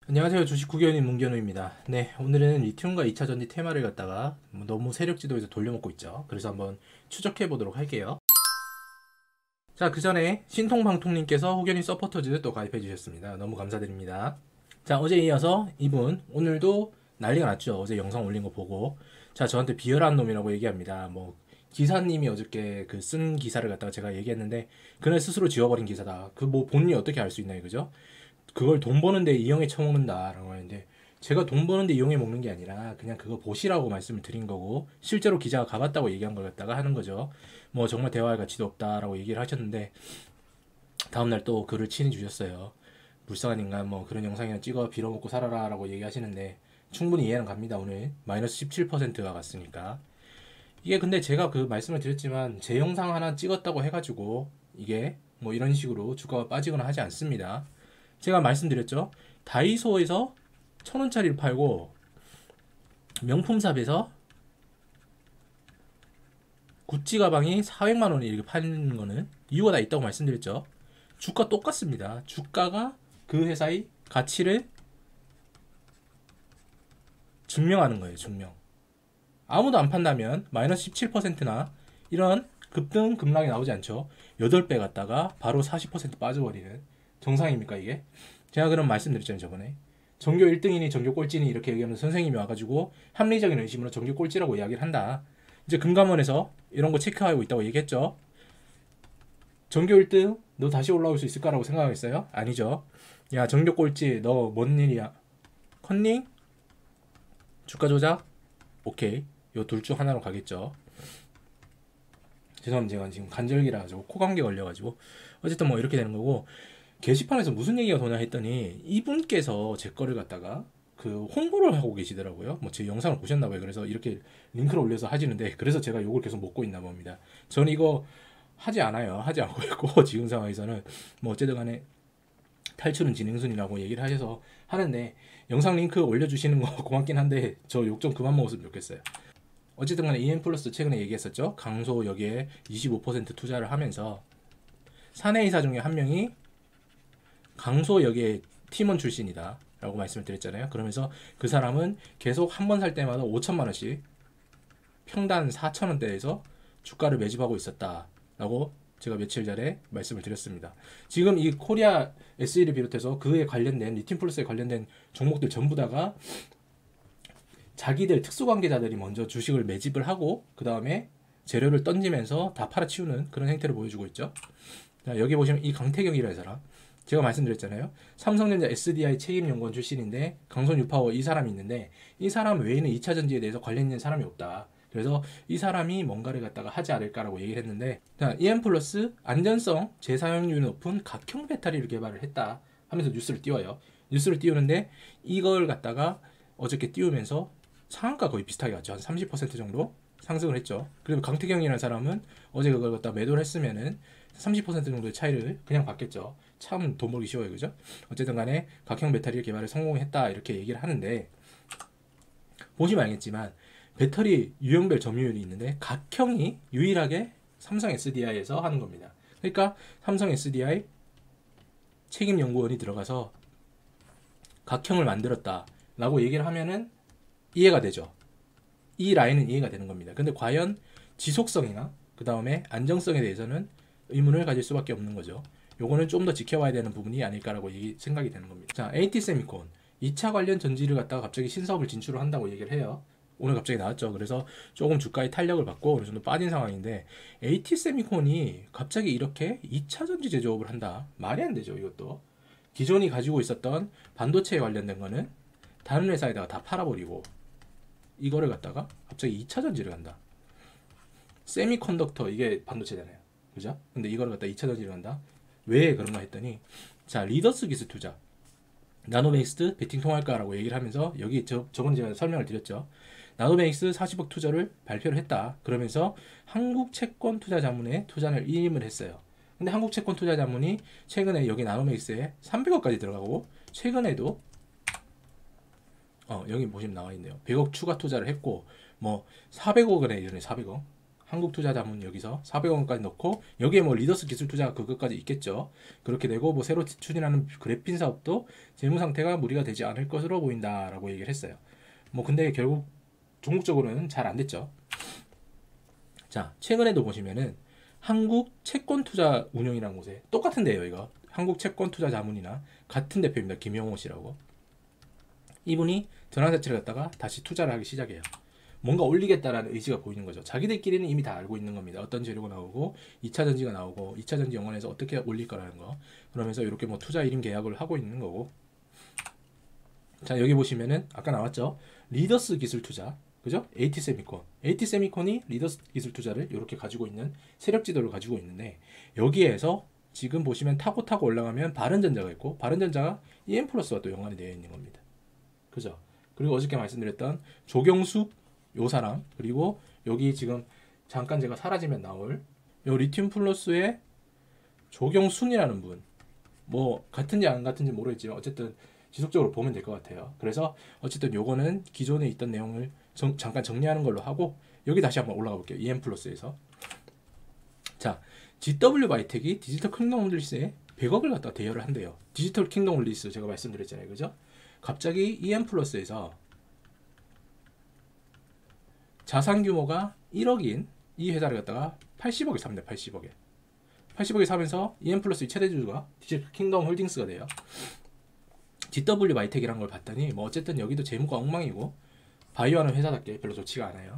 안녕하세요. 주식 구견인 문견우입니다. 네, 오늘은 리튬과 2차 전지 테마를 갖다가 너무 세력 지도에서 돌려먹고 있죠. 그래서 한번 추적해 보도록 할게요. 자, 그 전에 신통방통님께서 후견인 서포터즈 또 가입해 주셨습니다. 너무 감사드립니다. 자, 어제 이어서 이분 오늘도 난리가 났죠. 어제 영상 올린 거 보고 자, 저한테 비열한 놈이라고 얘기합니다. 뭐 기사님이 어저께 그 쓴 기사를 갖다가 제가 얘기했는데 그날 스스로 지워버린 기사다. 그 뭐 본인이 어떻게 알 수 있나요, 그죠? 그걸 돈 버는데 이용해 처먹는다라고 하는데 제가 돈 버는데 이용해 먹는 게 아니라 그냥 그거 보시라고 말씀을 드린 거고 실제로 기자가 가봤다고 얘기한 걸 갖다가 하는 거죠. 뭐 정말 대화할 가치도 없다라고 얘기를 하셨는데 다음날 또 글을 친히 주셨어요. 불쌍한 인간 뭐 그런 영상이나 찍어 빌어먹고 살아라라고 얘기하시는데 충분히 이해는 갑니다. 오늘 마이너스 17%가 갔으니까 이게 근데 제가 그 말씀을 드렸지만 제 영상 하나 찍었다고 해가지고 이게 뭐 이런 식으로 주가가 빠지거나 하지 않습니다. 제가 말씀드렸죠. 다이소에서 1,000원짜리를 팔고 명품샵에서 구찌 가방이 400만 원에 이렇게 파는 거는 이유가 다 있다고 말씀드렸죠. 주가 똑같습니다. 주가가 그 회사의 가치를 증명하는 거예요. 증명. 아무도 안 판다면 마이너스 17%나 이런 급등 급락이 나오지 않죠. 8배 갔다가 바로 40% 빠져버리는 정상입니까 이게? 제가 그런 말씀드렸잖아요 저번에. 전교 1등이니 전교 꼴찌니 이렇게 얘기하면 선생님이 와가지고 합리적인 의심으로 전교 꼴찌라고 이야기를 한다. 이제 금감원에서 이런 거 체크하고 있다고 얘기했죠. 전교 1등 너 다시 올라올 수 있을까라고 생각하겠어요? 아니죠. 야 전교 꼴찌 너 뭔 일이야? 컨닝? 주가 조작? 오케이. 요 둘 중 하나로 가겠죠. 죄송합니다. 제가 지금 간절기라 가지고 코감기 걸려가지고 어쨌든 뭐 이렇게 되는 거고 게시판에서 무슨 얘기가 도냐 했더니 이분께서 제 거를 갖다가 그 홍보를 하고 계시더라고요. 뭐 제 영상을 보셨나 봐요. 그래서 이렇게 링크를 올려서 하시는데 그래서 제가 요걸 계속 먹고 있나 봅니다. 저는 이거 하지 않아요. 하지 않고 있고 지금 상황에서는 뭐 어쨌든 간에 탈출은 진행순이라고 얘기를 하셔서 하는데 영상 링크 올려주시는 거 고맙긴 한데 저 욕 좀 그만 먹었으면 좋겠어요. 어쨌든 간에 EM 플러스 최근에 얘기했었죠. 강소 여기에 25% 투자를 하면서 사내이사 중에 한 명이 강소 여기에 팀원 출신이다 라고 말씀을 드렸잖아요. 그러면서 그 사람은 계속 한 번 살 때마다 5천만 원씩 평단 4천 원대에서 주가를 매집하고 있었다 라고 제가 며칠 전에 말씀을 드렸습니다. 지금 이 코리아 SE를 비롯해서 그에 관련된 리튬 플러스에 관련된 종목들 전부 다가 자기들 특수관계자들이 먼저 주식을 매집을 하고 그 다음에 재료를 던지면서 다 팔아치우는 그런 행태를 보여주고 있죠. 자, 여기 보시면 이 강태경이라는 사람 제가 말씀드렸잖아요. 삼성전자 SDI 책임연구원 출신인데 강선 유파워 이 사람이 있는데 이 사람 외에는 2차 전지에 대해서 관련 있는 사람이 없다. 그래서 이 사람이 뭔가를 갖다가 하지 않을까라고 얘기를 했는데 자, EM 플러스 안전성 재사용률이 높은 각형 배터리를 개발을 했다 하면서 뉴스를 띄워요. 뉴스를 띄우는데 이걸 갖다가 어저께 띄우면서 상한가 거의 비슷하게 갔죠. 한 30% 정도 상승을 했죠. 그리고 강태경이라는 사람은 어제 그걸 갖다 매도를 했으면은 30% 정도의 차이를 그냥 받겠죠. 참 돈 벌기 쉬워요. 그죠? 어쨌든 간에 각형 배터리 개발에 성공했다 이렇게 얘기를 하는데 보시면 알겠지만 배터리 유형별 점유율이 있는데 각형이 유일하게 삼성 SDI에서 하는 겁니다. 그러니까 삼성 SDI 책임연구원이 들어가서 각형을 만들었다 라고 얘기를 하면은 이해가 되죠. 이 라인은 이해가 되는 겁니다. 근데 과연 지속성이나 그 다음에 안정성에 대해서는 의문을 가질 수밖에 없는 거죠. 요거는 좀 더 지켜봐야 되는 부분이 아닐까라고 생각이 되는 겁니다. 자, AT세미콘 2차 관련 전지를 갖다가 갑자기 신사업을 진출을 한다고 얘기를 해요. 오늘 갑자기 나왔죠. 그래서 조금 주가의 탄력을 받고 어느 정도 빠진 상황인데 AT세미콘이 갑자기 이렇게 2차 전지 제조업을 한다. 말이 안 되죠. 이것도 기존이 가지고 있었던 반도체에 관련된 거는 다른 회사에다가 다 팔아버리고 이거를 갖다가 갑자기 2차 전지를 간다. 세미컨덕터 이게 반도체잖아요. 그죠? 근데 이거를 갖다 2차 전지를 간다. 왜 그런가 했더니 자 리더스 기술 투자 나노메이스 베팅 통할까라고 얘기를 하면서 여기 저건 제가 설명을 드렸죠. 나노메이스 40억 투자를 발표를 했다. 그러면서 한국 채권 투자 자문에 투자를 위임을 했어요. 근데 한국 채권 투자 자문이 최근에 여기 나노메이스에 300억까지 들어가고 최근에도 여기 보시면 나와 있네요. 100억 추가 투자를 했고 뭐 400억원에 이전에 400억 한국투자자문 여기서 400원까지 넣고 여기에 뭐 리더스 기술투자가 그것까지 있겠죠. 그렇게 되고 뭐 새로 추진하는 그래핀 사업도 재무 상태가 무리가 되지 않을 것으로 보인다라고 얘기를 했어요. 뭐 근데 결국 종국적으로는 잘 안 됐죠. 자, 최근에도 보시면은 한국 채권투자 운용이라는 곳에 똑같은데요, 이거. 한국 채권투자자문이나 같은 대표입니다. 김영호 씨라고. 이분이 전환사채를 갖다가 다시 투자를 하기 시작해요. 뭔가 올리겠다라는 의지가 보이는 거죠. 자기들끼리는 이미 다 알고 있는 겁니다. 어떤 재료가 나오고 2차 전지가 나오고 2차 전지 연관해서 어떻게 올릴 거라는 거. 그러면서 이렇게 뭐 투자 일임 계약을 하고 있는 거고. 자, 여기 보시면은 아까 나왔죠. 리더스 기술 투자. 그죠? AT세미콘. AT세미콘이 리더스 기술 투자를 이렇게 가지고 있는 세력 지도를 가지고 있는데 여기에서 지금 보시면 타고 올라가면 바른전자가 있고 바른전자가 EM플러스와 또 연관이 되어 있는 겁니다. 그죠? 그리고 어저께 말씀드렸던 조경숙 요 사람, 그리고 여기 지금 잠깐 제가 사라지면 나올 요 리튬 플러스의 조경순이라는 분, 뭐 같은지 안 같은지 모르겠지만 어쨌든 지속적으로 보면 될 것 같아요. 그래서 어쨌든 요거는 기존에 있던 내용을 잠깐 정리하는 걸로 하고 여기 다시 한번 올라가 볼게요. EM 플러스에서. 자, GW 바이텍이 디지털 킹덤 릴리스에 100억을 갖다 대여를 한대요. 디지털 킹덤 릴리스 제가 말씀드렸잖아요. 그죠? 갑자기 EM 플러스에서 자산 규모가 1억인 이 회사를 갖다가 80억에 삽니다. 80억에 사면서 EM 플러스의 최대주주가 디지털 킹덤 홀딩스가 돼요. GW 바이텍이라는 걸 봤더니 뭐 어쨌든 여기도 재무가 엉망이고 바이오하는 회사답게 별로 좋지가 않아요.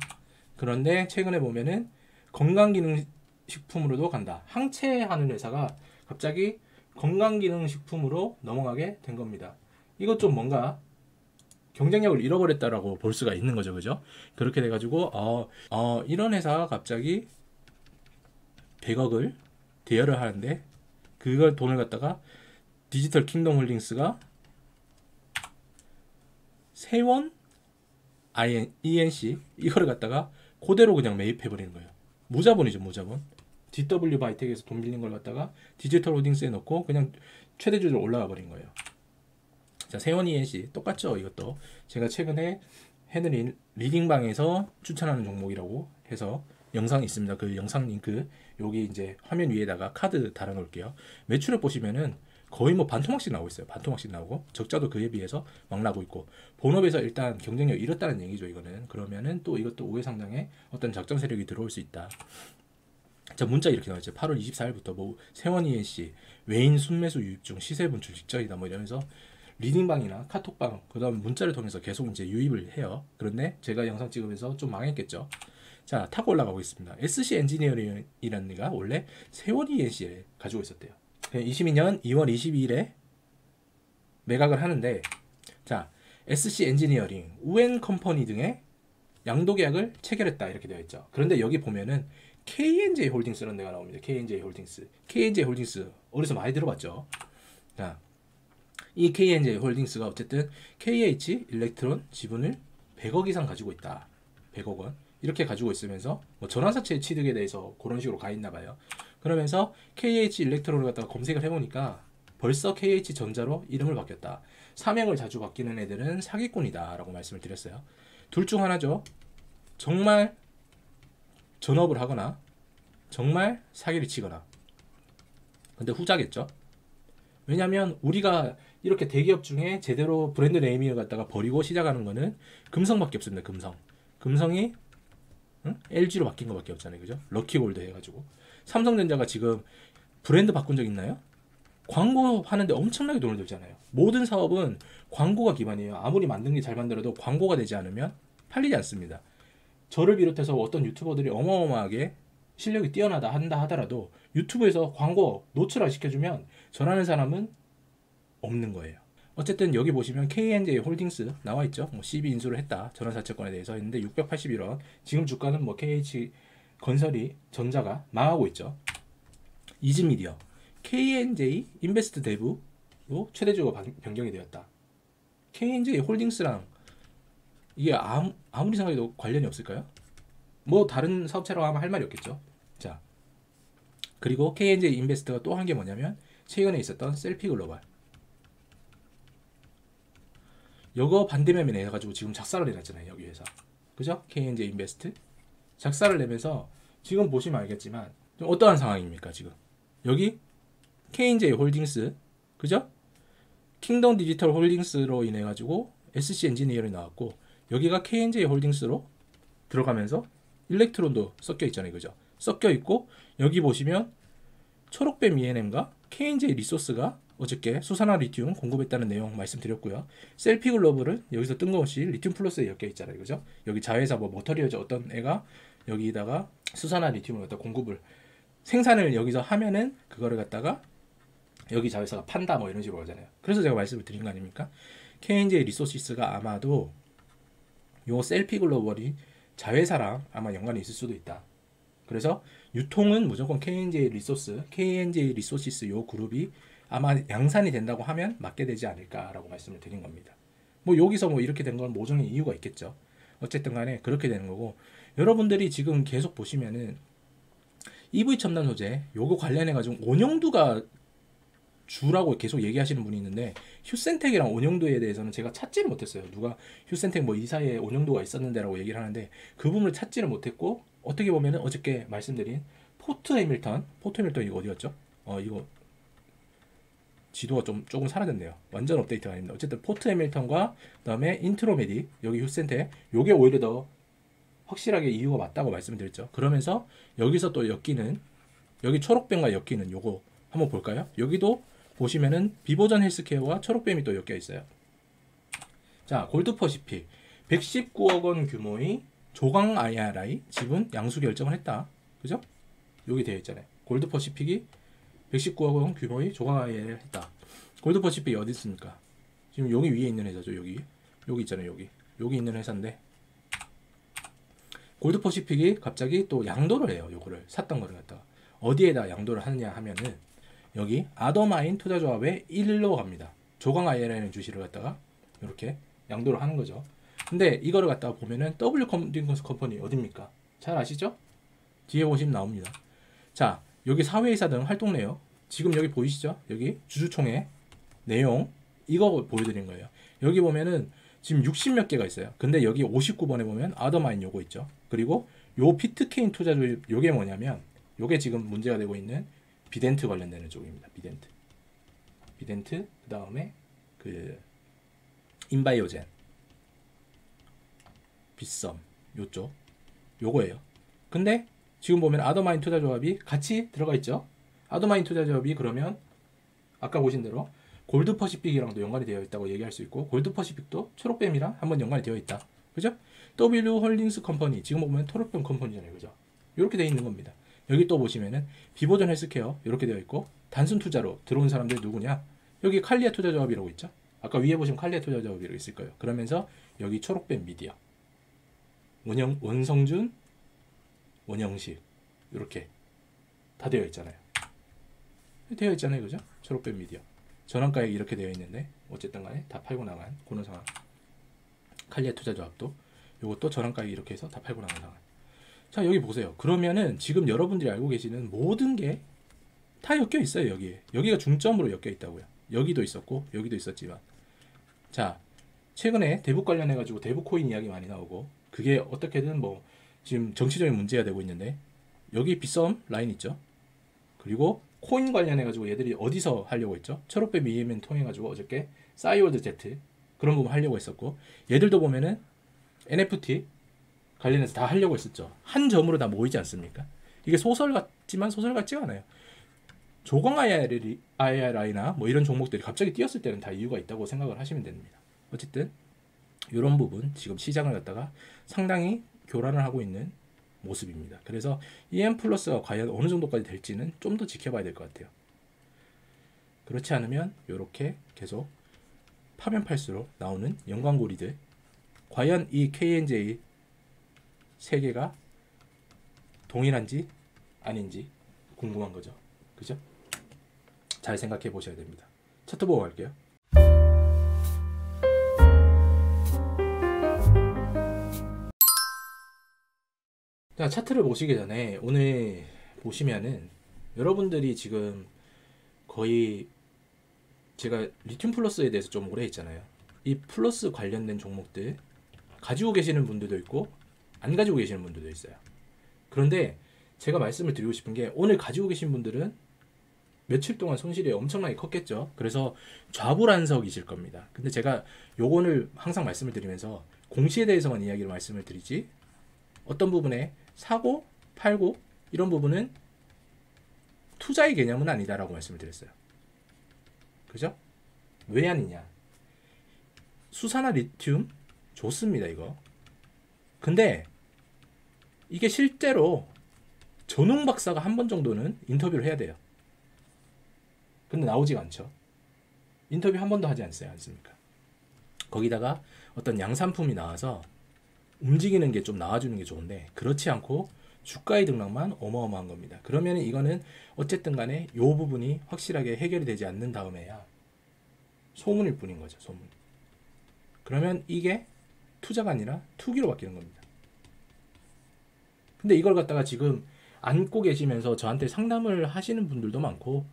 그런데 최근에 보면은 건강기능식품으로도 간다. 항체하는 회사가 갑자기 건강기능식품으로 넘어가게 된 겁니다. 이것 좀 뭔가 경쟁력을 잃어버렸다라고 볼 수가 있는 거죠. 그죠? 그렇게 돼가지고 이런 회사가 갑자기 100억을 대여를 하는데 그걸 돈을 갖다가 디지털 킹덤 홀딩스가 세원 ENC 이거를 갖다가 그대로 그냥 매입해버리는 거예요. 무자본이죠. 무자본. GW 바이텍에서 돈 빌린 걸 갖다가 디지털 홀딩스에 넣고 그냥 최대주주로 올라가 버린 거예요. 자, 세원 ENC 똑같죠. 이것도 제가 최근에 해드린 리딩방에서 추천하는 종목이라고 해서 영상이 있습니다. 그 영상 링크 여기 이제 화면 위에다가 카드 달아 놓을게요. 매출액 보시면은 거의 뭐 반토막씩 나오고 있어요. 반토막씩 나오고 적자도 그에 비해서 막 나고 있고 본업에서 일단 경쟁력 잃었다는 얘기죠. 이거는 그러면은 또 이것도 우회상당의 어떤 작전 세력이 들어올 수 있다. 자, 문자 이렇게 나왔죠. 8월 24일부터 뭐 세원 ENC 외인 순매수 유입 중 시세 분출 직전이다 뭐 이러면서 리딩방이나 카톡방 그다음 문자를 통해서 계속 이제 유입을 해요. 그런데 제가 영상 찍으면서 좀 망했겠죠. 자, 타고 올라가고 있습니다. SC 엔지니어링이라는 데가 원래 세원 ENC에 가지고 있었대요. 22년 2월 22일에 매각을 하는데 자, SC 엔지니어링, 우엔 컴퍼니 등의 양도 계약을 체결했다 이렇게 되어 있죠. 그런데 여기 보면은 KNJ 홀딩스라는 데가 나옵니다. KNJ 홀딩스 어디서 많이 들어봤죠. 자, 이 KNJ 홀딩스가 어쨌든 KH 일렉트론 지분을 100억 이상 가지고 있다. 100억 원 이렇게 가지고 있으면서 뭐 전환사채 취득에 대해서 그런 식으로 가 있나 봐요. 그러면서 KH 일렉트론을 갖다가 검색을 해보니까 벌써 KH 전자로 이름을 바뀌었다. 사명을 자주 바뀌는 애들은 사기꾼이다 라고 말씀을 드렸어요. 둘 중 하나죠. 정말 전업을 하거나 정말 사기를 치거나. 근데 후자겠죠. 왜냐면 우리가 이렇게 대기업 중에 제대로 브랜드 네이밍을 갖다가 버리고 시작하는 거는 금성밖에 없습니다. 금성이 LG로 바뀐 거밖에 없잖아요. 그죠? 럭키골드 해가지고 삼성전자가 지금 브랜드 바꾼 적 있나요? 광고 하는데 엄청나게 돈을 들잖아요. 모든 사업은 광고가 기반이에요. 아무리 만든 게 잘 만들어도 광고가 되지 않으면 팔리지 않습니다. 저를 비롯해서 어떤 유튜버들이 어마어마하게 실력이 뛰어나다 한다 하더라도 유튜브에서 광고 노출화 시켜주면 전하는 사람은 없는 거예요. 어쨌든 여기 보시면 KNJ 홀딩스 나와 있죠. 뭐 CB 인수를 했다. 전환사채권에 대해서 했는데 681원. 지금 주가는 뭐 KH 건설이 전자가 망하고 있죠. 이즈미디어 KNJ 인베스트 대부로 최대주가 변경이 되었다. KNJ 홀딩스랑 이게 아무리 생각해도 관련이 없을까요? 뭐 다른 사업체라고 하면 할 말이 없겠죠. 자, 그리고 KNJ 인베스트가 또 한 게 뭐냐면 최근에 있었던 셀피 글로벌 이거 반대매매 내가지고 지금 작사를 내놨잖아요. 여기 회사 그죠? KNJ 인베스트 작사를 내면서 지금 보시면 알겠지만 좀 어떠한 상황입니까? 지금 여기 K&J 홀딩스, 그죠? 킹덤 디지털 홀딩스로 인해 가지고 SC 엔지니어링이 나왔고, 여기가 K&J 홀딩스로 들어가면서 일렉트론도 섞여 있잖아요, 그죠? 섞여 있고, 여기 보시면 초록뱀 ENM과 K&J 리소스가 어저께 수산화 리튬 공급했다는 내용 말씀드렸고요. 셀피 글로벌은 여기서 뜬금없이 리튬 플러스에 엮여 있잖아요, 그죠? 여기 자회사 뭐 머터리얼즈 어떤 애가 여기다가 수산화 리튬을 갖다 공급을 생산을 여기서 하면은 그거를 갖다가 여기 자회사가 판다 뭐 이런 식으로 하잖아요. 그래서 제가 말씀을 드린 거 아닙니까? K&J 리소시스가 아마도 요 셀피 글로벌이 자회사랑 아마 연관이 있을 수도 있다. 그래서 유통은 무조건 K&J 리소스, K&J 리소시스 요 그룹이 아마 양산이 된다고 하면 맞게 되지 않을까라고 말씀을 드린 겁니다. 뭐 여기서 뭐 이렇게 된 건 모종의 이유가 있겠죠. 어쨌든 간에 그렇게 되는 거고, 여러분들이 지금 계속 보시면은 EV 첨단 소재 요거 관련해 가지고 온영도가 주라고 계속 얘기하시는 분이 있는데, 휴센텍이랑 온영도에 대해서는 제가 찾지를 못했어요. 누가 휴센텍 뭐 이 사이에 온영도가 있었는데라고 얘기를 하는데 그 부분을 찾지를 못했고, 어떻게 보면은 어저께 말씀드린 포트 해밀턴 이거 어디였죠? 이거 지도가 조금 사라졌네요. 완전 업데이트가 아닙니다. 어쨌든 포트 해밀턴과 그다음에 인트로메디, 여기 휴센텍, 요게 오히려 더 확실하게 이유가 맞다고 말씀드렸죠. 그러면서 여기서 또 엮이는, 여기 초록뱀과 엮이는 요거 한번 볼까요? 여기도 보시면은 비보전 헬스케어와 초록뱀이 또 엮여 있어요. 자, 골드퍼시픽 119억 원 규모의 조강 IRI 지분 양수 결정을 했다. 그죠? 여기 되어 있잖아요. 골드퍼시픽이 119억 원 규모의 조강 IRI를 했다. 골드퍼시픽이 어디 있습니까? 지금 여기 위에 있는 회사죠. 여기 있잖아요. 여기 있는 회사인데, 골드퍼시픽이 갑자기 또 양도를 해요. 요거를 샀던 거를 갖다가 어디에다 양도를 하느냐 하면은 여기 아더마인 투자조합에 1로 갑니다. 조강 IRI라는 주식을 갖다가 이렇게 양도를 하는 거죠. 근데 이거를 갖다가 보면은 W 컴딩커스 컴퍼니 어딥니까? 잘 아시죠? 뒤에 보시면 나옵니다. 자, 여기 사회이사 등 활동 내역 지금 여기 보이시죠? 여기 주주총회 내용 이거 보여드린 거예요. 여기 보면은 지금 60 몇 개가 있어요. 근데 여기 59번에 보면 아더마인 요거 있죠. 그리고 요 피트케인 투자조합 요게 뭐냐면, 요게 지금 문제가 되고 있는 비덴트 관련되는 쪽입니다. 비덴트 그 다음에 그 인바이오젠, 빗썸 요쪽 요거예요. 근데 지금 보면 아더마인 투자조합이 같이 들어가 있죠. 아더마인 투자조합이 그러면 아까 보신 대로 골드퍼시픽이랑도 연관이 되어 있다고 얘기할 수 있고, 골드퍼시픽도 초록뱀이랑 한번 연관이 되어 있다. 그죠? W 홀딩스 컴퍼니 지금 보면 초록뱀 컴퍼니잖아요. 그죠? 이렇게 되어 있는 겁니다. 여기 또 보시면은 비보전 헬스케어 이렇게 되어 있고, 단순 투자로 들어온 사람들이 누구냐? 여기 칼리아 투자조합이라고 있죠. 아까 위에 보시면 칼리아 투자조합이라고 있을 거예요. 그러면서 여기 초록뱀 미디어, 원성준, 원영식 이렇게 다 되어 있잖아요. 그죠? 초록뱀 미디어 전환가액이 이렇게 되어 있는데, 어쨌든 간에 다 팔고 나간 그런 상황. 칼리아 투자조합도 이것도 전환가액이 이렇게 해서 다 팔고 나간 상황. 자, 여기 보세요. 그러면은 지금 여러분들이 알고 계시는 모든 게 다 엮여 있어요. 여기가 중점으로 엮여 있다고요. 여기도 있었고 여기도 있었지만, 자, 최근에 대북 관련해 가지고 대북 코인 이야기 많이 나오고, 그게 어떻게든 뭐 지금 정치적인 문제가 되고 있는데, 여기 빗썸 라인 있죠. 그리고 코인 관련해 가지고 얘들이 어디서 하려고 했죠? 초록뱀 EMN 통해 가지고 어저께 싸이월드 Z 그런 부분 하려고 했었고, 얘들도 보면은 NFT 관련해서 다 하려고 했었죠. 한 점으로 다 모이지 않습니까? 이게 소설 같지만 소설 같지가 않아요. 조강 IRI나 뭐 이런 종목들이 갑자기 뛰었을 때는 다 이유가 있다고 생각을 하시면 됩니다. 어쨌든 이런 부분 지금 시장을 갖다가 상당히 교란을 하고 있는 모습입니다. 그래서 EM 플러스가 과연 어느 정도까지 될지는 좀 더 지켜봐야 될 것 같아요. 그렇지 않으면 이렇게 계속 파면 팔수록 나오는 연관고리들, 과연 이 K&J 세 개가 동일한지 아닌지 궁금한 거죠. 그죠? 잘 생각해 보셔야 됩니다. 차트 보고 갈게요. 자, 차트를 보시기 전에 오늘 보시면은 여러분들이 지금 거의 제가 리튬 플러스에 대해서 좀 오래 했잖아요. 이 플러스 관련된 종목들 가지고 계시는 분들도 있고 안 가지고 계시는 분들도 있어요. 그런데 제가 말씀을 드리고 싶은 게 오늘 가지고 계신 분들은 며칠 동안 손실이 엄청나게 컸겠죠. 그래서 좌불안석이실 겁니다. 근데 제가 요거를 항상 말씀을 드리면서 공시에 대해서만 이야기를 말씀을 드리지 어떤 부분에 사고 팔고 이런 부분은 투자의 개념은 아니다라고 말씀을 드렸어요. 그죠? 왜 아니냐? 수산화 리튬 좋습니다 이거. 근데 이게 실제로 전웅 박사가 한 번 정도는 인터뷰를 해야 돼요. 근데 나오지가 않죠. 인터뷰 한 번도 하지 않습니까? 거기다가 어떤 양산품이 나와서 움직이는 게 좀 나와주는 게 좋은데 그렇지 않고 주가의 등락만 어마어마한 겁니다. 그러면 이거는 어쨌든 간에 이 부분이 확실하게 해결이 되지 않는 다음에야 소문일 뿐인 거죠. 소문. 그러면 이게 투자가 아니라 투기로 바뀌는 겁니다. 근데 이걸 갖다가 지금 안고 계시면서 저한테 상담을 하시는 분들도 많고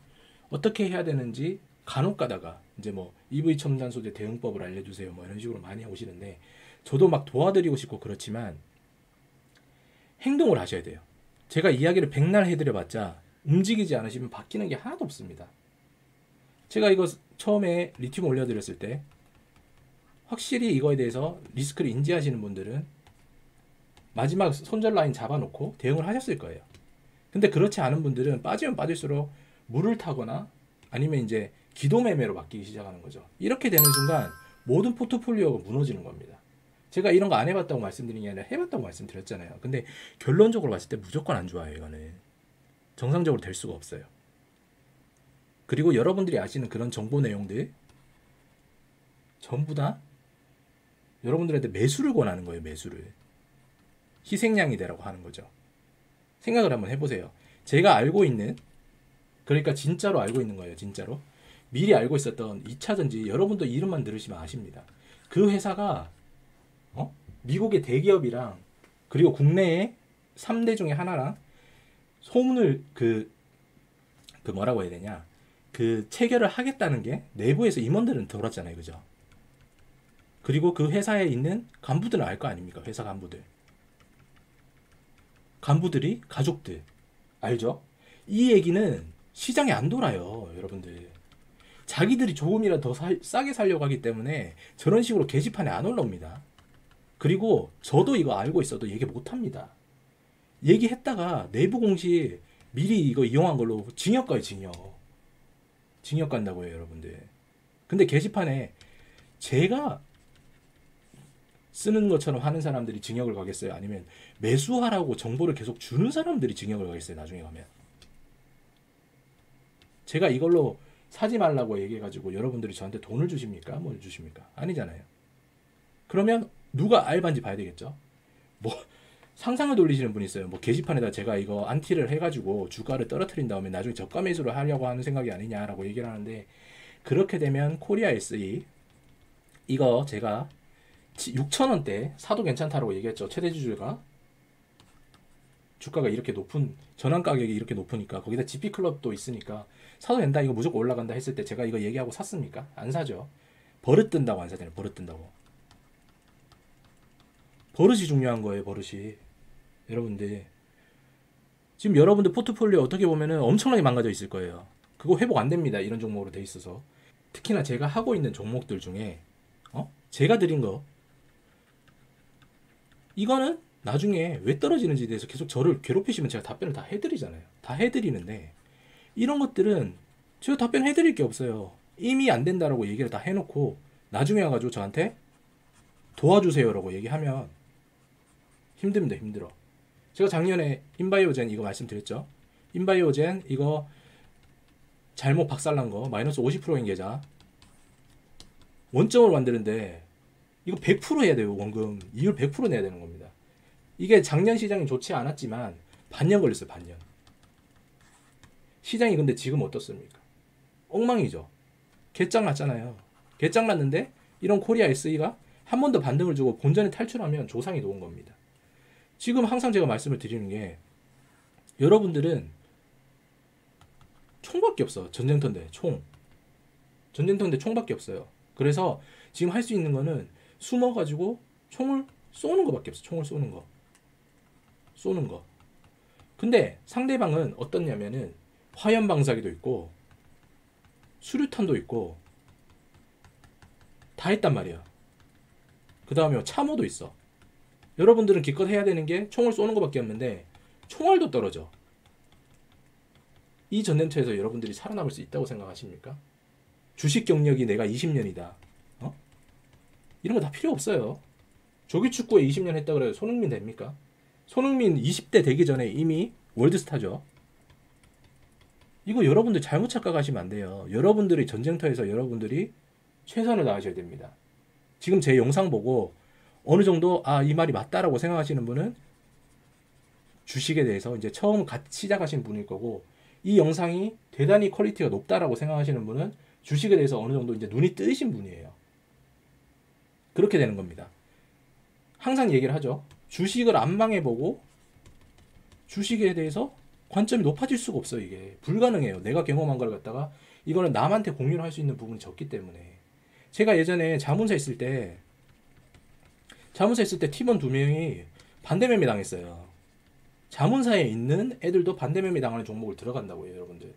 어떻게 해야 되는지 간혹 가다가 이제 뭐 EV 첨단 소재 대응법을 알려주세요 뭐 이런 식으로 많이 오시는데 저도 막 도와드리고 싶고 그렇지만 행동을 하셔야 돼요. 제가 이야기를 백날 해드려봤자 움직이지 않으시면 바뀌는 게 하나도 없습니다. 제가 이거 처음에 리튬 올려드렸을 때 확실히 이거에 대해서 리스크를 인지하시는 분들은 마지막 손절 라인 잡아놓고 대응을 하셨을 거예요. 근데 그렇지 않은 분들은 빠지면 빠질수록 물을 타거나 아니면 이제 기도 매매로 바뀌기 시작하는 거죠. 이렇게 되는 순간 모든 포트폴리오가 무너지는 겁니다. 제가 이런 거 안 해봤다고 말씀드린 게 아니라 해봤다고 말씀드렸잖아요. 근데 결론적으로 봤을 때 무조건 안 좋아요. 이거는 정상적으로 될 수가 없어요. 그리고 여러분들이 아시는 그런 정보 내용들 전부 다 여러분들한테 매수를 권하는 거예요. 매수를. 희생양이 되라고 하는 거죠. 생각을 한번 해보세요. 제가 알고 있는 그러니까 진짜로 알고 있는 거예요. 진짜로. 미리 알고 있었던 2차전지 여러분도 이름만 들으시면 아십니다. 그 회사가 미국의 대기업이랑 그리고 국내의 3대 중에 하나랑 소문을 그 뭐라고 해야 되냐 그 체결을 하겠다는 게 내부에서 임원들은 들었잖아요. 그죠? 그리고 그 회사에 있는 간부들은 알 거 아닙니까? 회사 간부들이 가족들 알죠? 이 얘기는 시장에 안 돌아요. 여러분들 자기들이 조금이라도 더 싸게 살려고 하기 때문에 저런 식으로 게시판에 안 올라옵니다. 그리고 저도 이거 알고 있어도 얘기 못합니다. 얘기했다가 내부 공시 미리 이거 이용한 걸로 징역 가요. 징역 간다고 해요. 여러분들. 근데 게시판에 제가 쓰는 것처럼 하는 사람들이 징역을 가겠어요? 아니면 매수하라고 정보를 계속 주는 사람들이 징역을 가겠어요? 나중에 가면. 제가 이걸로 사지 말라고 얘기해가지고 여러분들이 저한테 돈을 주십니까? 뭘 주십니까? 아니잖아요. 그러면 누가 알바인지 봐야 되겠죠. 뭐 상상을 돌리시는 분이 있어요. 뭐 게시판에다 제가 이거 안티를 해가지고 주가를 떨어뜨린 다음에 나중에 저가 매수를 하려고 하는 생각이 아니냐라고 얘기를 하는데 그렇게 되면 코리아 SE 이거 제가 6,000원대 사도 괜찮다라고 얘기했죠. 최대 주주가 주가가 이렇게 높은 전환 가격이 이렇게 높으니까 거기다 GP 클럽도 있으니까 사도 된다 이거 무조건 올라간다 했을 때 제가 이거 얘기하고 샀습니까? 안 사죠. 버릇 뜬다고 안 사잖아요. 버릇 뜬다고. 버릇이 중요한 거예요. 버릇이. 여러분들 지금 여러분들 포트폴리오 어떻게 보면은 엄청나게 망가져 있을 거예요. 그거 회복 안 됩니다. 이런 종목으로 돼 있어서. 특히나 제가 하고 있는 종목들 중에 제가 드린 거 이거는 나중에 왜 떨어지는지에 대해서 계속 저를 괴롭히시면 제가 답변을 다 해드리잖아요. 다 해드리는데 이런 것들은 제가 답변 해드릴 게 없어요. 이미 안 된다라고 얘기를 다 해놓고 나중에 와가지고 저한테 도와주세요라고 얘기하면 힘듭니다. 힘들어. 제가 작년에 인바이오젠 이거 말씀드렸죠. 인바이오젠 이거 잘못 박살난 거 마이너스 50%인 계좌 원점을 만드는데 이거 100% 해야 돼요. 원금 이율 100% 내야 되는 겁니다. 이게 작년 시장이 좋지 않았지만 반년 걸렸어요. 반년. 시장이 근데 지금 어떻습니까? 엉망이죠. 개짱 났잖아요. 개짱 났는데 이런 코리아 SE가 한 번 더 반등을 주고 본전에 탈출하면 조상이 놓은 겁니다. 지금 항상 제가 말씀을 드리는 게 여러분들은 총밖에 없어. 전쟁터인데 총. 전쟁터인데 총밖에 없어요. 그래서 지금 할 수 있는 거는 숨어가지고 총을 쏘는 거밖에 없어. 총을 쏘는 거. 근데 상대방은 어떻냐면은 화염 방사기도 있고 수류탄도 있고 다 있단 말이야. 그 다음에 참호도 있어. 여러분들은 기껏 해야 되는 게 총을 쏘는 것밖에 없는데 총알도 떨어져. 이 전쟁터에서 여러분들이 살아남을 수 있다고 생각하십니까? 주식 경력이 내가 20년이다. 이런 거 다 필요 없어요. 조기 축구에 20년 했다 그래요. 손흥민 됩니까? 손흥민 20대 되기 전에 이미 월드스타죠. 이거 여러분들 잘못 착각하시면 안 돼요. 여러분들이 전쟁터에서 여러분들이 최선을 다하셔야 됩니다. 지금 제 영상 보고 어느 정도 이 말이 맞다라고 생각하시는 분은 주식에 대해서 이제 처음 시작하신 분일 거고, 이 영상이 대단히 퀄리티가 높다라고 생각하시는 분은 주식에 대해서 어느 정도 이제 눈이 뜨신 분이에요. 그렇게 되는 겁니다. 항상 얘기를 하죠. 주식을 안 망해보고 주식에 대해서 관점이 높아질 수가 없어요. 이게 불가능해요. 내가 경험한 걸 갖다가 이거는 남한테 공유를 할 수 있는 부분이 적기 때문에. 제가 예전에 자문사 있을 때 팀원 2명이 반대매매 당했어요. 자문사에 있는 애들도 반대매매 당하는 종목을 들어간다고요, 여러분들.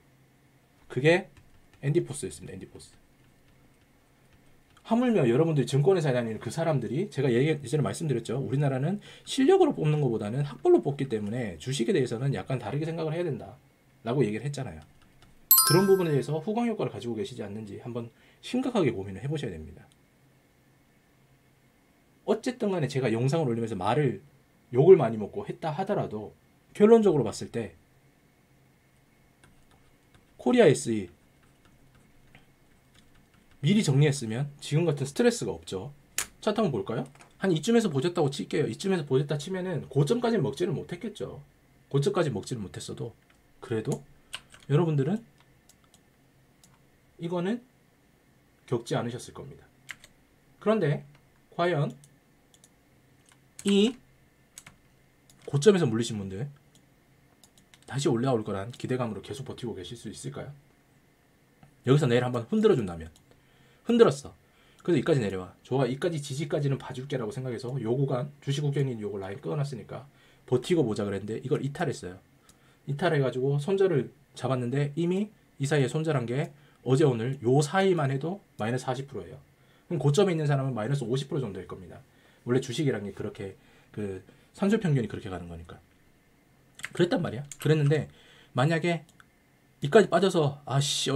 그게 앤디포스였습니다. 앤디포스. 하물며 여러분들이 증권회사에 다니는 그 사람들이, 제가 예전에 말씀드렸죠. 우리나라는 실력으로 뽑는 것보다는 학벌로 뽑기 때문에 주식에 대해서는 약간 다르게 생각을 해야 된다 라고 얘기를 했잖아요. 그런 부분에 대해서 후광 효과를 가지고 계시지 않는지 한번 심각하게 고민을 해보셔야 됩니다. 어쨌든 간에 제가 영상을 올리면서 욕을 많이 먹고 했다 하더라도 결론적으로 봤을 때 코리아 SE 미리 정리했으면 지금 같은 스트레스가 없죠. 차트 한번 볼까요? 한 이쯤에서 보셨다고 칠게요. 이쯤에서 보셨다 치면은 고점까지는 먹지를 못했겠죠. 고점까지 먹지를 못했어도 그래도 여러분들은 이거는 겪지 않으셨을 겁니다. 그런데 과연 이 고점에서 물리신 분들 다시 올라올 거란 기대감으로 계속 버티고 계실 수 있을까요? 여기서 내일 한번 흔들어준다면, 흔들었어. 그래서 이까지 내려와. 좋아, 이까지 지지까지는 봐줄게 라고 생각해서 요 구간 주식국경인 요거 라인 끊어놨으니까 버티고 보자 그랬는데 이걸 이탈했어요. 이탈해가지고 손절을 잡았는데 이미 이 사이에 손절한 게 어제 오늘 요 사이만 해도 마이너스 40%예요. 그럼 고점에 있는 사람은 마이너스 50% 정도일 겁니다. 원래 주식이란 게 그렇게 그 산술평균이 그렇게 가는 거니까. 그랬단 말이야. 그랬는데 만약에 이까지 빠져서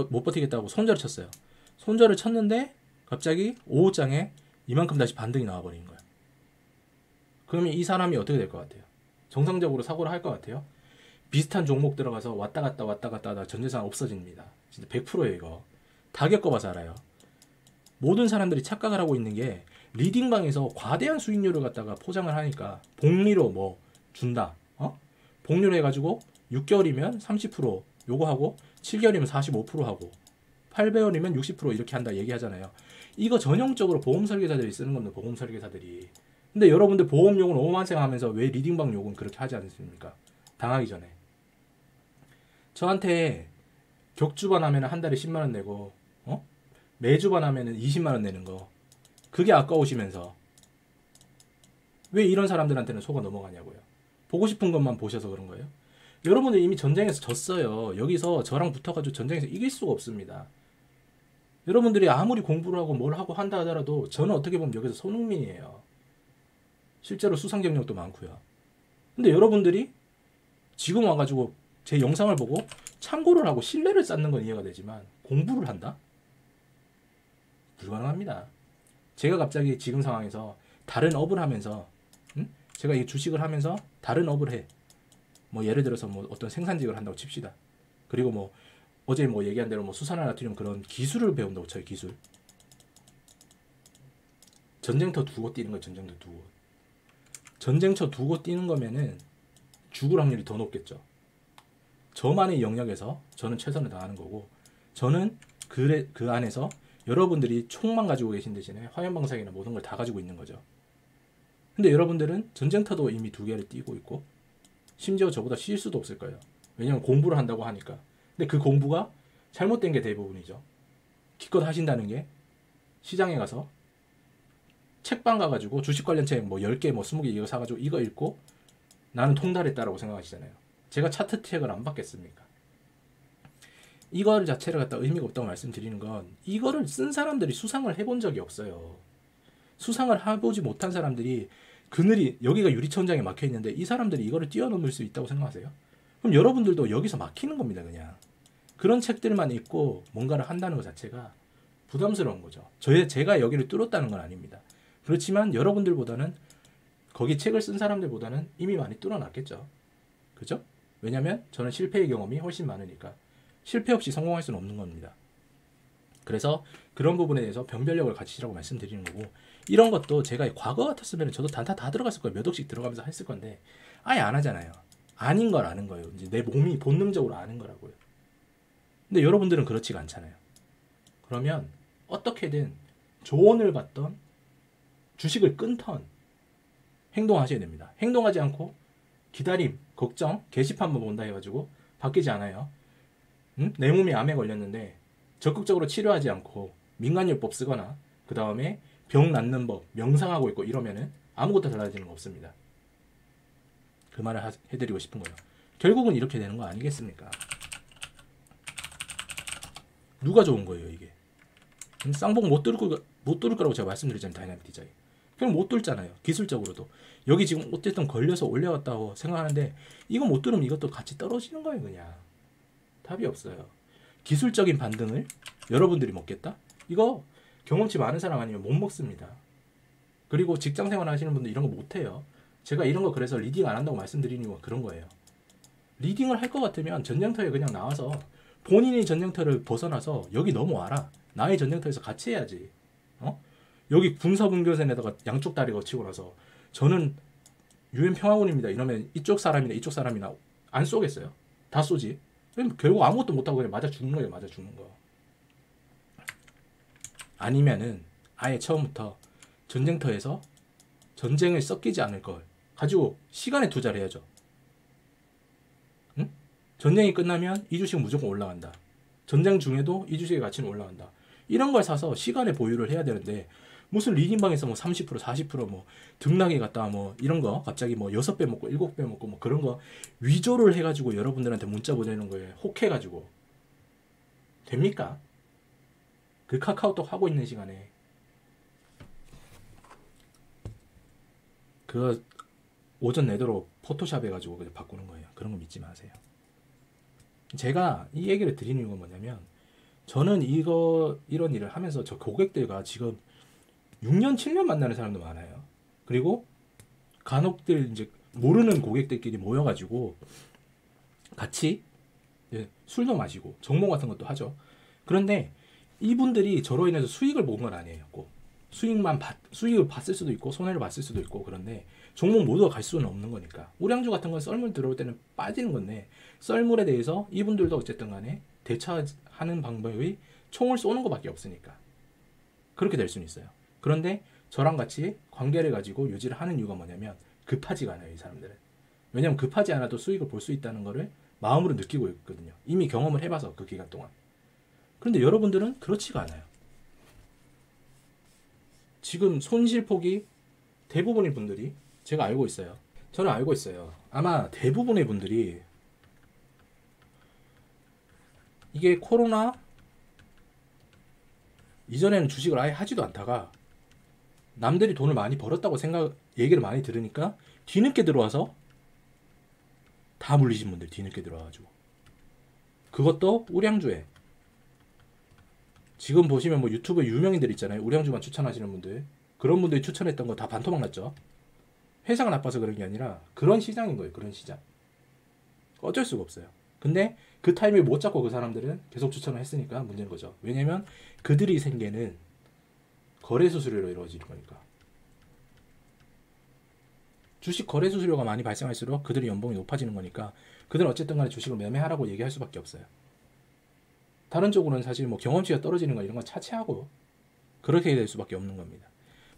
못 버티겠다고 손절을 쳤어요. 손절을 쳤는데 갑자기 오후장에 이만큼 다시 반등이 나와버린 거야. 그러면 이 사람이 어떻게 될 것 같아요? 정상적으로 사고를 할 것 같아요? 비슷한 종목 들어가서 왔다 갔다 하다 전 재산 없어집니다. 진짜 100%예요 이거. 다 겪어봐서 알아요. 모든 사람들이 착각을 하고 있는 게 리딩방에서 과대한 수익률을 갖다가 포장을 하니까 복리로 뭐 준다. 복리로 해가지고 6개월이면 30% 요거 하고 7개월이면 45% 하고 8개월이면 60% 이렇게 한다 얘기하잖아요. 이거 전형적으로 보험 설계사들이 쓰는 건데, 보험 설계사들이. 근데 여러분들 보험 욕은 오만생 하면서 왜 리딩방 욕은 그렇게 하지 않습니까? 당하기 전에. 저한테 격주반 하면 한 달에 10만원 내고 매주반 하면 20만원 내는 거, 그게 아까우시면서 왜 이런 사람들한테는 속아 넘어가냐고요. 보고 싶은 것만 보셔서 그런 거예요. 여러분들 이미 전쟁에서 졌어요. 여기서 저랑 붙어가지고 전쟁에서 이길 수가 없습니다. 여러분들이 아무리 공부를 하고 뭘 하고 한다 하더라도 저는 어떻게 보면 여기서 손흥민이에요. 실제로 수상 경력도 많고요. 근데 여러분들이 지금 와가지고 제 영상을 보고 참고를 하고 신뢰를 쌓는 건 이해가 되지만 공부를 한다? 불가능합니다. 제가 갑자기 지금 상황에서 다른 업을 하면서 제가 이 주식을 하면서 다른 업을 해. 뭐 예를 들어서 뭐 어떤 생산직을 한다고 칩시다. 그리고 뭐 어제 뭐 얘기한 대로 뭐 수산화나트륨 그런 기술을 배운다고 쳐요. 기술. 전쟁터 두고 뛰는 거예요. 전쟁터 두고. 전쟁터 두고 뛰는 거면은 죽을 확률이 더 높겠죠. 저만의 영역에서 저는 최선을 다하는 거고, 저는 그 안에서 여러분들이 총만 가지고 계신 대신에 화염방사기나 모든 걸 다 가지고 있는 거죠. 근데 여러분들은 전쟁터도 이미 2개를 띄고 있고 심지어 저보다 쉴 수도 없을 거예요. 왜냐면 공부를 한다고 하니까. 근데 그 공부가 잘못된 게 대부분이죠. 기껏 하신다는 게 시장에 가서 책방 가가지고 주식 관련 책 뭐 10개 뭐 20개 이거 사가지고 이거 읽고 나는 통달했다라고 생각하시잖아요. 제가 차트 책을 안 받겠습니까? 이거 자체를 갖다 의미가 없다고 말씀드리는 건 이거를 쓴 사람들이 수상을 해본 적이 없어요. 수상을 해보지 못한 사람들이 그늘이 여기가 유리천장에 막혀 있는데 이 사람들이 이거를 뛰어넘을 수 있다고 생각하세요? 그럼 여러분들도 여기서 막히는 겁니다. 그냥 그런 책들만 읽고 뭔가를 한다는 것 자체가 부담스러운 거죠. 제가 여기를 뚫었다는 건 아닙니다. 그렇지만 여러분들보다는 거기 책을 쓴 사람들보다는 이미 많이 뚫어놨겠죠. 그죠? 왜냐하면 저는 실패의 경험이 훨씬 많으니까 실패 없이 성공할 수는 없는 겁니다. 그래서 그런 부분에 대해서 변별력을 가지시라고 말씀드리는 거고, 이런 것도 제가 과거 같았으면 저도 다 들어갔을 거예요. 몇 억씩 들어가면서 했을 건데 아예 안 하잖아요. 아닌 걸 아는 거예요. 이제 내 몸이 본능적으로 아는 거라고요. 근데 여러분들은 그렇지가 않잖아요. 그러면 어떻게든 조언을 받던 주식을 끊던 행동하셔야 됩니다. 행동하지 않고 기다림, 걱정, 게시판만 본다 해가지고 바뀌지 않아요. 응? 내 몸이 암에 걸렸는데 적극적으로 치료하지 않고 민간요법 쓰거나 그 다음에 병 낫는 법 명상하고 있고 이러면은 아무것도 달라지는 거 없습니다. 그 말을 해드리고 싶은 거예요. 결국은 이렇게 되는 거 아니겠습니까? 누가 좋은 거예요 이게? 쌍봉 못 뚫을 거라고 제가 말씀드렸잖아요. 다이나믹 디자인. 그럼 못 뚫잖아요. 기술적으로도. 여기 지금 어쨌든 걸려서 올려왔다고 생각하는데 이거 못 뚫으면 이것도 같이 떨어지는 거예요. 그냥. 답이 없어요. 기술적인 반등을 여러분들이 먹겠다? 이거 경험치 많은 사람 아니면 못 먹습니다. 그리고 직장생활 하시는 분들 이런 거 못해요. 제가 이런 거 그래서 리딩 안 한다고 말씀드리는 이유가 그런 거예요. 리딩을 할 것 같으면 전쟁터에 그냥 나와서 본인이 전쟁터를 벗어나서 여기 넘어와라. 나의 전쟁터에서 같이 해야지. 여기 군사분교선에다가 양쪽 다리 거치고 나서 저는 유엔 평화군입니다. 이러면 이쪽 사람이나 이쪽 사람이나 안 쏘겠어요? 다 쏘지. 결국 아무것도 못하고 그냥 맞아 죽는 거예요. 맞아 죽는 거. 아니면은 아예 처음부터 전쟁터에서 전쟁을 섞이지 않을 걸 가지고 시간에 투자를 해야죠. 응? 전쟁이 끝나면 이 주식 무조건 올라간다. 전쟁 중에도 이 주식의 가치는 올라간다. 이런 걸 사서 시간에 보유를 해야 되는데 무슨 리딩방에서 뭐 30% 40% 등락이 갔다 뭐 이런 거 갑자기 뭐 6배 먹고 7배 먹고 뭐 그런 거 위조를 해가지고 여러분들한테 문자 보내는 거에 혹해가지고 됩니까? 그 카카오톡 하고 있는 시간에 그 오전 내도록 포토샵 해가지고 그냥 바꾸는 거예요. 그런 거 믿지 마세요. 제가 이 얘기를 드리는 이유가 뭐냐면 저는 이런 일을 하면서 저 고객들과 지금 6년 7년 만나는 사람도 많아요. 그리고 간혹들 이제 모르는 고객들끼리 모여가지고 같이 술도 마시고 정모 같은 것도 하죠. 그런데 이분들이 저로 인해서 수익을 본 건 아니에요. 꼭 수익을 봤을 수도 있고 손해를 봤을 수도 있고 그런데 종목 모두가 갈 수는 없는 거니까 우량주 같은 건 썰물 들어올 때는 빠지는 건데 썰물에 대해서 이분들도 어쨌든 간에 대처하는 방법이 총을 쏘는 것밖에 없으니까 그렇게 될 수는 있어요. 그런데 저랑 같이 관계를 가지고 유지를 하는 이유가 뭐냐면 급하지가 않아요. 이 사람들은. 왜냐면 급하지 않아도 수익을 볼 수 있다는 거를 마음으로 느끼고 있거든요. 이미 경험을 해봐서 그 기간 동안. 그런데 여러분들은 그렇지가 않아요. 지금 손실폭이 대부분의 분들이 제가 알고 있어요. 저는 알고 있어요. 아마 대부분의 분들이 이게 코로나 이전에는 주식을 아예 하지도 않다가 남들이 돈을 많이 벌었다고 얘기를 많이 들으니까 뒤늦게 들어와서 다 물리신 분들 뒤늦게 들어와가지고 그것도 우량주에 지금 보시면 뭐 유튜브 유명인들 있잖아요. 우량주만 추천하시는 분들 그런 분들이 추천했던 거 다 반토막 났죠. 회사가 나빠서 그런 게 아니라 그런 시장인 거예요. 그런 시장. 어쩔 수가 없어요. 근데 그 타이밍을 못 잡고 그 사람들은 계속 추천을 했으니까 문제인 거죠. 왜냐면 그들이 생계는 거래 수수료로 이루어지는 거니까. 주식 거래 수수료가 많이 발생할수록 그들의 연봉이 높아지는 거니까 그들은 어쨌든 간에 주식을 매매하라고 얘기할 수밖에 없어요. 다른 쪽으로는 사실 뭐 경험치가 떨어지는 거 이런 건 차치하고 그렇게 될 수밖에 없는 겁니다.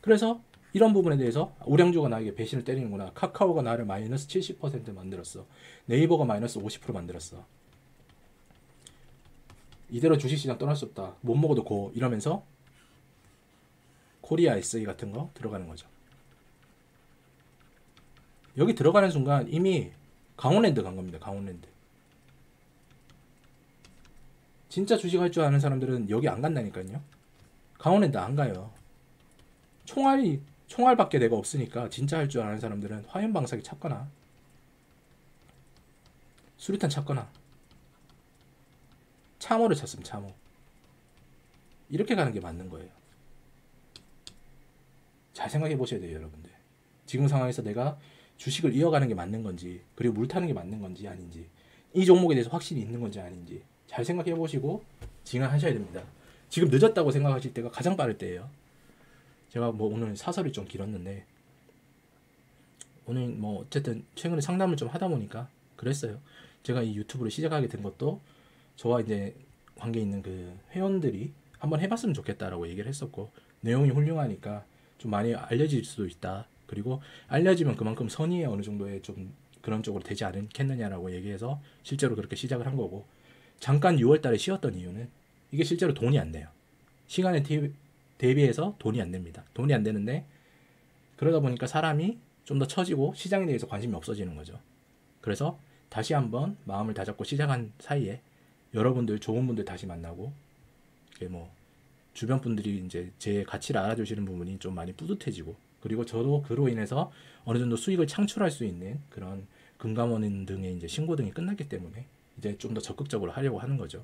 그래서 이런 부분에 대해서 우량주가 나에게 배신을 때리는구나. 카카오가 나를 마이너스 70% 만들었어. 네이버가 마이너스 50% 만들었어. 이대로 주식시장 떠날 수 없다. 못 먹어도 고 이러면서 코리아 SE 같은 거 들어가는 거죠. 여기 들어가는 순간 이미 강원랜드 간 겁니다. 강원랜드. 진짜 주식 할 줄 아는 사람들은 여기 안 간다니까요. 강원랜드 안 가요. 총알밖에 내가 없으니까 진짜 할 줄 아는 사람들은 화염방사기 찾거나 수류탄 찾거나 참호를 찾으면 참호. 이렇게 가는 게 맞는 거예요. 잘 생각해 보셔야 돼요, 여러분들. 지금 상황에서 내가 주식을 이어가는 게 맞는 건지, 그리고 물 타는 게 맞는 건지 아닌지, 이 종목에 대해서 확신이 있는 건지 아닌지 잘 생각해 보시고 진행하셔야 됩니다. 지금 늦었다고 생각하실 때가 가장 빠를 때예요. 제가 뭐 오늘 사설이 좀 길었는데, 오늘 뭐 어쨌든 최근에 상담을 좀 하다 보니까 그랬어요. 제가 이 유튜브를 시작하게 된 것도 저와 이제 관계 있는 그 회원들이 한번 해봤으면 좋겠다라고 얘기를 했었고, 내용이 훌륭하니까 좀 많이 알려질 수도 있다. 그리고 알려지면 그만큼 선의에 어느 정도의 좀 그런 쪽으로 되지 않겠느냐라고 얘기해서 실제로 그렇게 시작을 한 거고, 잠깐 6월 달에 쉬었던 이유는 이게 실제로 돈이 안 돼요. 시간에 대비해서 돈이 안 됩니다. 돈이 안 되는데, 그러다 보니까 사람이 좀 더 처지고 시장에 대해서 관심이 없어지는 거죠. 그래서 다시 한번 마음을 다잡고 시작한 사이에 여러분들 좋은 분들 다시 만나고, 이게 뭐 주변 분들이 이제 제 가치를 알아주시는 부분이 좀 많이 뿌듯해지고, 그리고 저도 그로 인해서 어느 정도 수익을 창출할 수 있는 그런 금감원 등의 이제 신고 등이 끝났기 때문에 이제 좀 더 적극적으로 하려고 하는 거죠.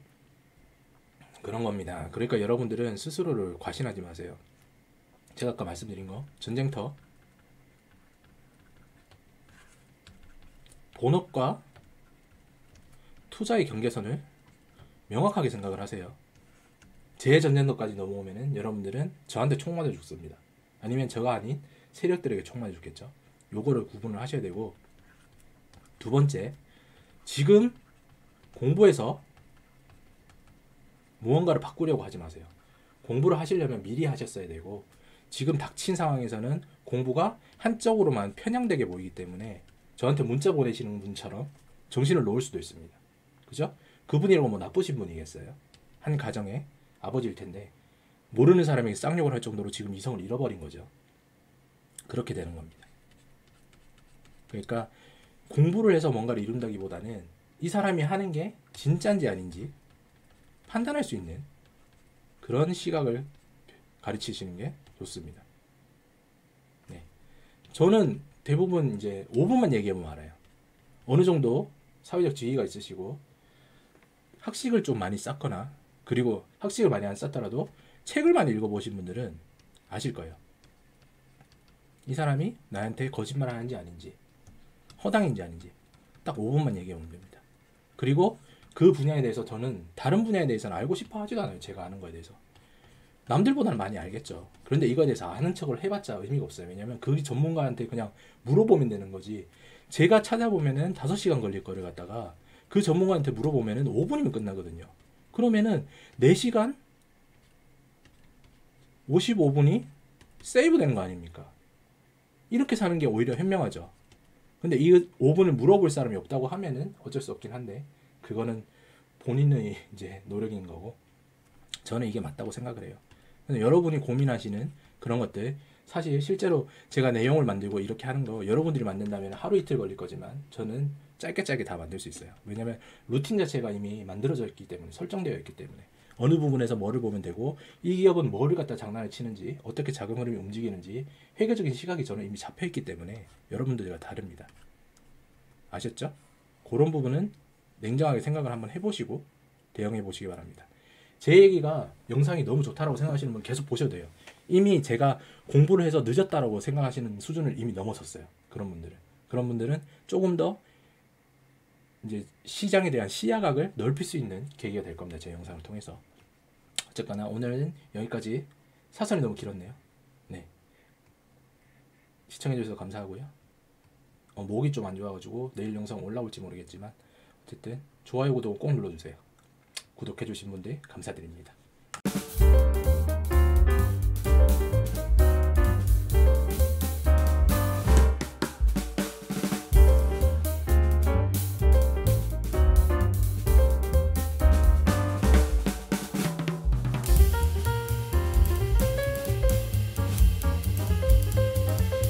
그런 겁니다. 그러니까 여러분들은 스스로를 과신하지 마세요. 제가 아까 말씀드린 거, 전쟁터, 본업과 투자의 경계선을 명확하게 생각을 하세요. 제 전쟁터까지 넘어오면은 여러분들은 저한테 총 맞아 죽습니다. 아니면 저가 아닌 세력들에게 총 맞아 죽겠죠. 요거를 구분을 하셔야 되고, 두 번째, 지금 공부해서 무언가를 바꾸려고 하지 마세요. 공부를 하시려면 미리 하셨어야 되고, 지금 닥친 상황에서는 공부가 한쪽으로만 편향되게 보이기 때문에 저한테 문자 보내시는 분처럼 정신을 놓을 수도 있습니다. 그죠? 그분이라고 뭐 나쁘신 분이겠어요? 한 가정의 아버지일 텐데 모르는 사람에게 쌍욕을 할 정도로 지금 이성을 잃어버린 거죠. 그렇게 되는 겁니다. 그러니까 공부를 해서 뭔가를 이룬다기보다는 이 사람이 하는 게 진짜인지 아닌지 판단할 수 있는 그런 시각을 가르치시는 게 좋습니다. 네. 저는 대부분 이제 5분만 얘기해보면 알아요. 어느 정도 사회적 지위가 있으시고 학식을 좀 많이 쌓거나, 그리고 학식을 많이 안 쌓더라도 책을 많이 읽어보신 분들은 아실 거예요. 이 사람이 나한테 거짓말 하는지 아닌지, 허당인지 아닌지 딱 5분만 얘기해보면 됩니다. 그리고 그 분야에 대해서 저는 다른 분야에 대해서는 알고 싶어 하지도 않아요. 제가 아는 거에 대해서. 남들보다는 많이 알겠죠. 그런데 이거에 대해서 아는 척을 해봤자 의미가 없어요. 왜냐면 그 전문가한테 그냥 물어보면 되는 거지. 제가 찾아보면은 5시간 걸릴 거를 갖다가 그 전문가한테 물어보면은 5분이면 끝나거든요. 그러면은 4시간 55분이 세이브 되는 거 아닙니까? 이렇게 사는 게 오히려 현명하죠. 근데 이 5분을 물어볼 사람이 없다고 하면은 어쩔 수 없긴 한데, 그거는 본인의 이제 노력인 거고, 저는 이게 맞다고 생각을 해요. 근데 여러분이 고민하시는 그런 것들, 사실 실제로 제가 내용을 만들고 이렇게 하는 거 여러분들이 만든다면 하루 이틀 걸릴 거지만 저는 짧게 다 만들 수 있어요. 왜냐면 루틴 자체가 이미 만들어져 있기 때문에, 설정되어 있기 때문에 어느 부분에서 뭐를 보면 되고, 이 기업은 뭐를 갖다 장난을 치는지, 어떻게 자금 흐름이 움직이는지 회계적인 시각이 저는 이미 잡혀 있기 때문에 여러분들과 다릅니다. 아셨죠? 그런 부분은 냉정하게 생각을 한번 해보시고 대응해 보시기 바랍니다. 제 얘기가 영상이 너무 좋다라고 생각하시는 분 계속 보셔도 돼요. 이미 제가 공부를 해서 늦었다라고 생각하시는 수준을 이미 넘어섰어요. 그런 분들은 조금 더 이제 시장에 대한 시야각을 넓힐 수 있는 계기가 될 겁니다. 제 영상을 통해서. 어쨌거나 오늘은 여기까지. 사설이 너무 길었네요. 네. 시청해주셔서 감사하고요. 목이 좀 안 좋아가지고 내일 영상 올라올지 모르겠지만 어쨌든 좋아요, 구독 꼭 눌러주세요. 구독해주신 분들 감사드립니다.